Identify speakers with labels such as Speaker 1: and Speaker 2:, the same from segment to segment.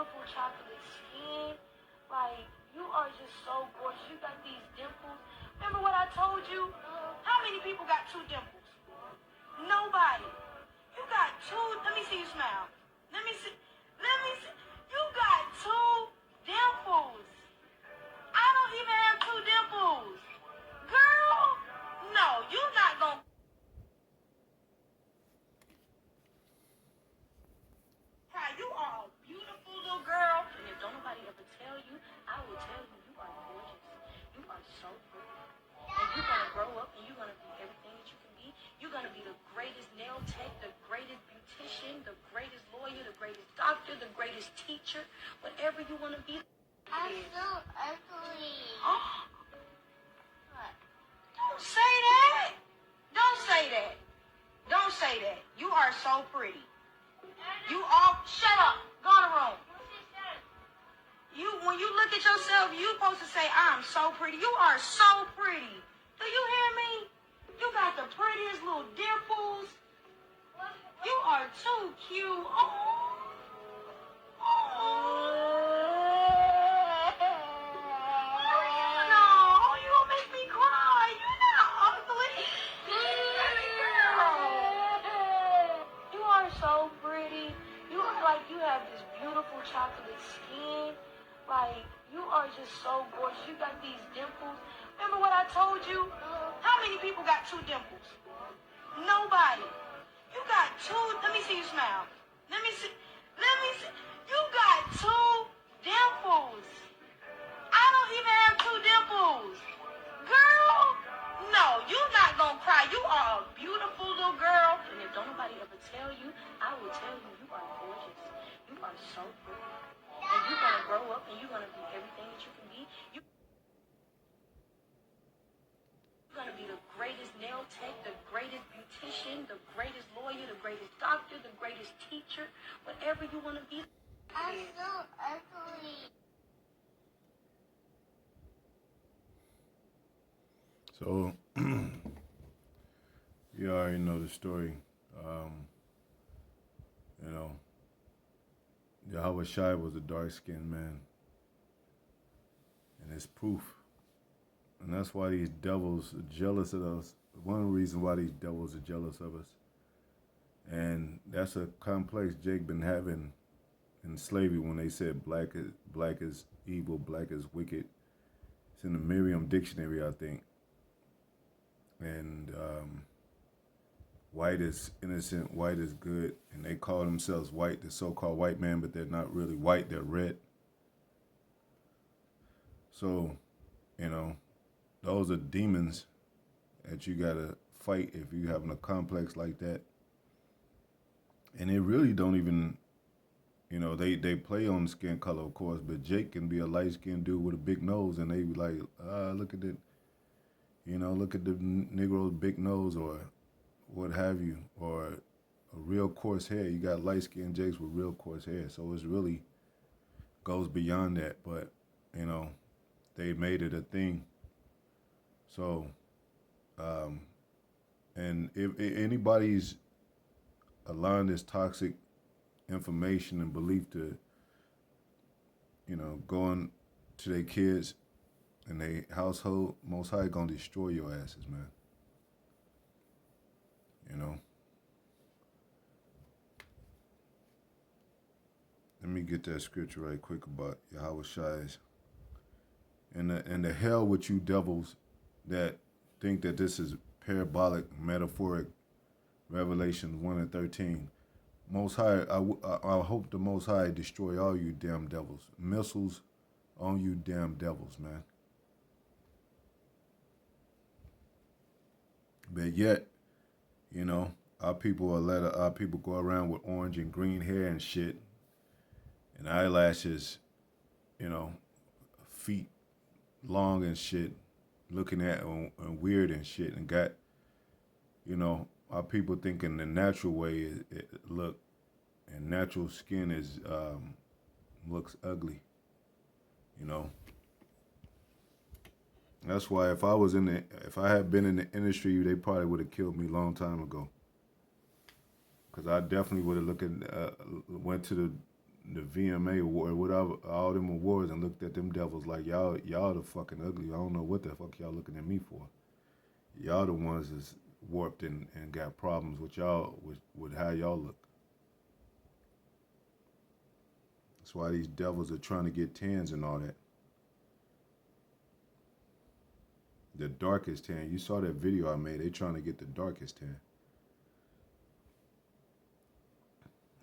Speaker 1: beautiful chocolate skin. Like, you are just so gorgeous. You got these dimples. Remember what I told you? How many people got two dimples? Nobody. You got two. Let me see you smile. Let me see. Let me see. You got two dimples. I don't even have two dimples. Girl, no, you're not gonna. You are a beautiful little girl. And if don't nobody ever tell you, I will tell you, you are gorgeous. You are so pretty. And you're gonna grow up and you're gonna be everything that you can be. You're gonna be the greatest nail tech, the greatest beautician, the greatest lawyer, the greatest doctor, the greatest teacher, whatever you wanna be. I'm so ugly. Oh. What? Don't say that. Don't say that. Don't say that. You are so pretty. You all shut up. Go in the room. When you look at yourself, you supposed to say, I'm so pretty. You are so pretty. Do you hear me? You got the prettiest little dimples. You are too cute. Oh. No, you gonna make me cry. You're not ugly. Girl. You are so pretty. You are like, you have this beautiful chocolate skin. Like, you are just so gorgeous. You got these dimples. Remember what I told you? How many people got two dimples? Nobody. You got two. Let me see you smile. Let me see. Let me see. You got two dimples. I don't even have two dimples. Girl, no, you're not gonna cry. You are a beautiful little girl. And if don't nobody ever tell you, I will tell you, you are gorgeous. You are so pretty. And you're gonna grow up and you're gonna be everything that you can be. You're gonna be the greatest nail tech, the greatest beautician, the greatest lawyer, the greatest doctor, the greatest teacher, whatever you wanna be. I'm so ugly.
Speaker 2: So, you already know the story. You know, Yahweh Shai was a dark-skinned man. And it's proof. And that's why these devils are jealous of us. One of the reasons why these devils are jealous of us. And that's a complex Jake been having in slavery when they said black is evil, black is wicked. It's in the Merriam Dictionary, I think. And white is innocent, white is good, and they call themselves white, the so-called white man, but they're not really white, they're red. So, you know, those are demons that you gotta fight if you having a complex like that. And they really don't even, you know, they play on skin color, of course, but Jake can be a light-skinned dude with a big nose, and they be like, look at it, you know, look at the Negro's big nose, or what have you, or a real coarse hair. You got light-skinned Jakes with real coarse hair, so it's really goes beyond that. But you know, they made it a thing. So, and if anybody's allowing this toxic information and belief to, you know, going to their kids and their household, Most High gonna destroy your asses, man. You know. Let me get that scripture right quick about Yahweh Shai's. And the hell with you devils that think that this is parabolic, metaphoric, Revelation 1 and 13. Most High, I hope the Most High destroy all you damn devils. Missiles on you damn devils, man. But yet, you know, our people go around with orange and green hair and shit, and eyelashes, you know, feet long and shit, looking at and weird and shit, and got, you know, our people thinking the natural way look, and natural skin is looks ugly, you know. That's why if I had been in the industry, they probably would have killed me a long time ago. Cause I definitely would have went to the VMA award, whatever, all them awards, and looked at them devils like y'all the fucking ugly. I don't know what the fuck y'all looking at me for. Y'all the ones that's warped and got problems with y'all with how y'all look. That's why these devils are trying to get tans and all that. The darkest tan. You saw that video I made. They trying to get the darkest tan.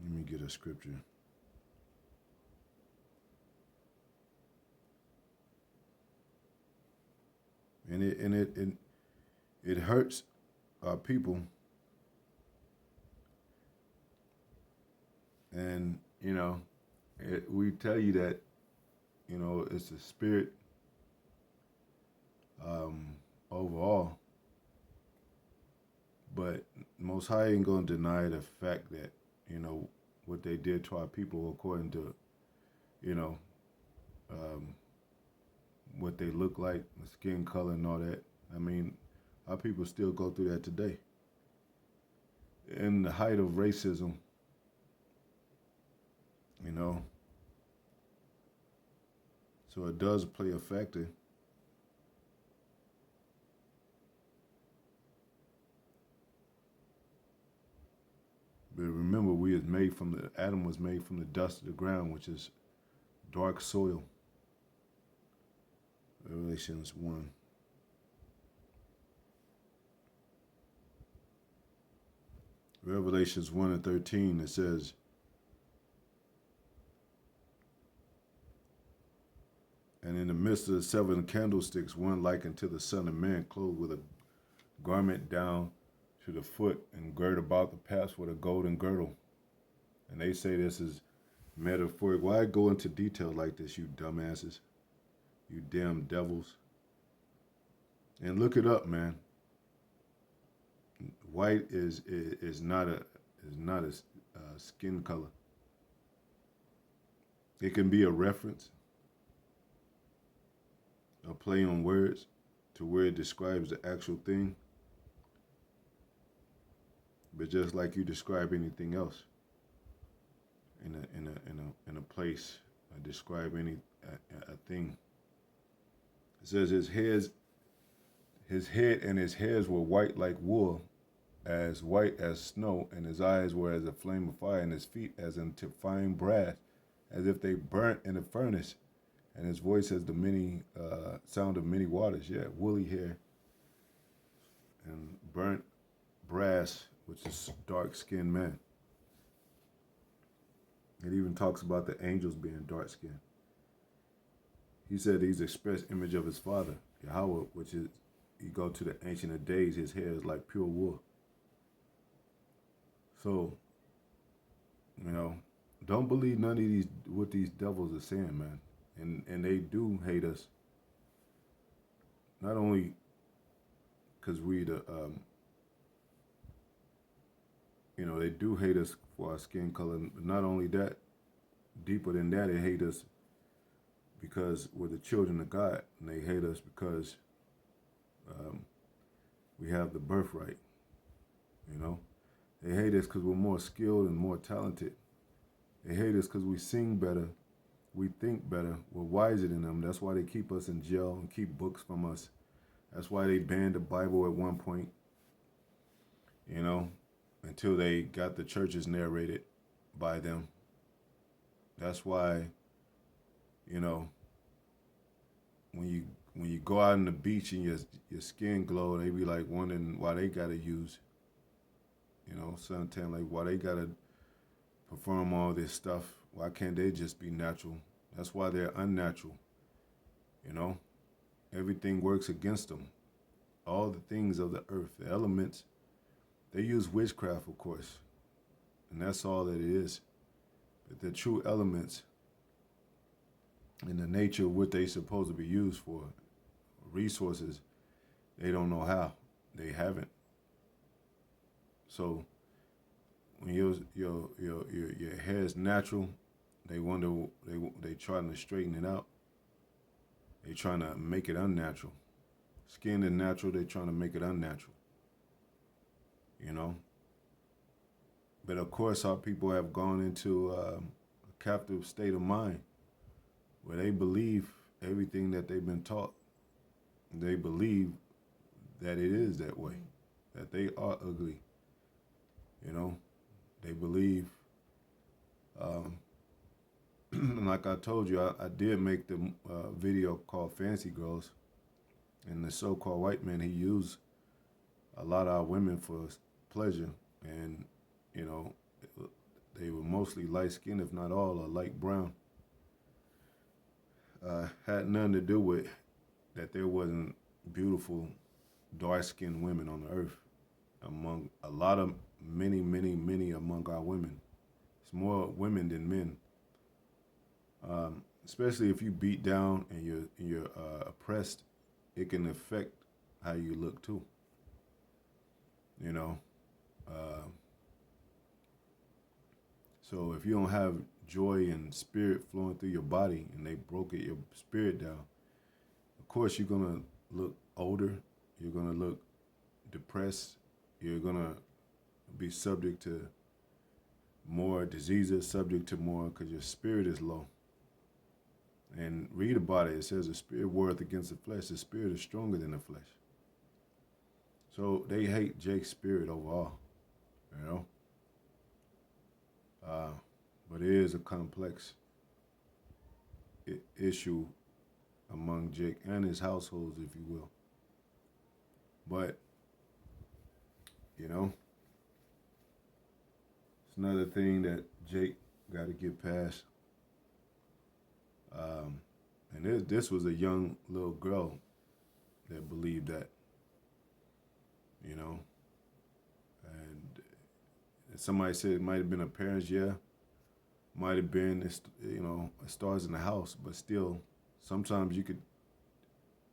Speaker 2: Let me get a scripture. And it hurts our people. And we tell you that it's a spirit overall, but Most High ain't gonna deny the fact that what they did to our people, according to what they look like, the skin color and all that. I mean, our people still go through that today. In the height of racism, so it does play a factor. But remember, Adam was made from the dust of the ground, which is dark soil. Revelations 1. Revelations 1 and 13, it says, and in the midst of the 7 candlesticks, one like unto the Son of Man, clothed with a garment down to the foot, and girt about the paps with a golden girdle. And they say this is metaphoric. Why go into detail like this, you dumbasses? You damn devils. And look it up, man. White is not a skin color. It can be a reference, a play on words to where it describes the actual thing. But just like you describe anything else in a place, describe a thing. It says his head and his hairs were white like wool, as white as snow, and his eyes were as a flame of fire, and his feet as into fine brass, as if they burnt in a furnace, and his voice as the many sound of many waters. Yeah, woolly hair and burnt brass, which is dark-skinned man. It even talks about the angels being dark-skinned. He said he's the express image of his father, Yahweh, which is, you go to the Ancient of Days, his hair is like pure wool. So, don't believe none of what these devils are saying, man. And they do hate us. Not only because we they do hate us for our skin color. But not only that, deeper than that, they hate us because we're the children of God, and they hate us because we have the birthright. They hate us because we're more skilled and more talented. They hate us because we sing better, we think better, we're wiser than them. That's why they keep us in jail and keep books from us. That's why they banned the Bible at one point, until they got the churches narrated by them. That's why, when you go out on the beach and your skin glow, they be like wondering why they gotta use, suntan, like why they gotta perform all this stuff. Why can't they just be natural? That's why they're unnatural. Everything works against them. All the things of the earth, the elements, they use witchcraft, of course, and that's all that it is. But the true elements and the nature of what they supposed to be used for, resources, they don't know how. They haven't. So when your hair is natural, they wonder, they trying to straighten it out. They trying to make it unnatural. Skin is natural, they trying to make it unnatural. But of course, our people have gone into captive state of mind where they believe everything that they've been taught. They believe that it is that way, that they are ugly. You know, they believe, like I told you, I did make the video called Fancy Girls, and the so-called white man, he used a lot of our women for pleasure, and, you know, they were mostly light-skinned, if not all, or light brown. Had nothing to do with that there wasn't beautiful, dark-skinned women on the earth. Among a lot of many among our women, it's more women than men. Especially if you beat down and you're oppressed, it can affect how you look too. You know, so if you don't have joy and spirit flowing through your body, and they broke your spirit down, of course you're gonna look older. You're gonna look depressed. You're gonna be subject to more diseases, subject to more, because your spirit is low. And read about it. It says the spirit warreth against the flesh. The spirit is stronger than the flesh. So they hate Jake's spirit overall, you know. But it is a complex issue among Jake and his households, if you will. But, you know, it's another thing that Jake got to get past. And this was a young little girl that believed that, you know. And somebody said it might have been her parents, yeah. Might have been, you know, stars in the house, but still, sometimes you could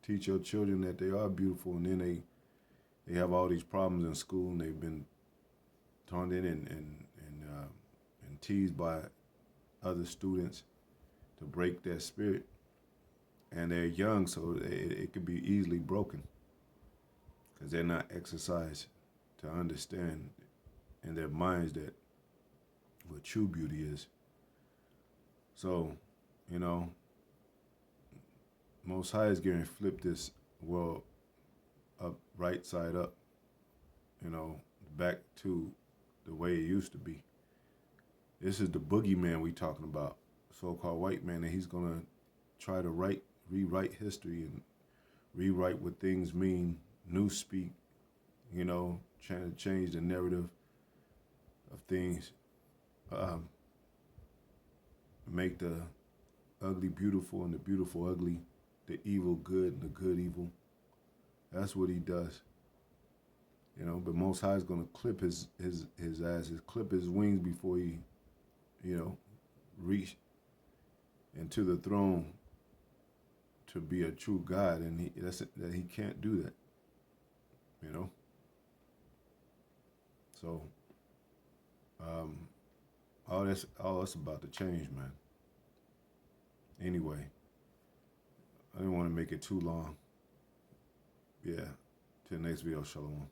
Speaker 2: teach your children that they are beautiful, and then they have all these problems in school, and they've been taunted and teased by other students to break their spirit. And they're young, so it could be easily broken because they're not exercised to understand in their minds that what true beauty is. So, you know, Most High is going to flip this world up, right side up, you know, back to the way it used to be. This is the boogeyman we talking about, so-called white man, and he's going to try to rewrite history and rewrite what things mean, new speak, you know, trying to change the narrative of things, make the ugly beautiful and the beautiful ugly, the evil good and the good evil. That's what he does. You know, but Most High is going to clip his ass, clip his wings before he, you know, reach into the throne to be a true God, and he can't do that. You know. So, all that's about to change, man. Anyway, I didn't want to make it too long. Yeah. Till next video, Shalom.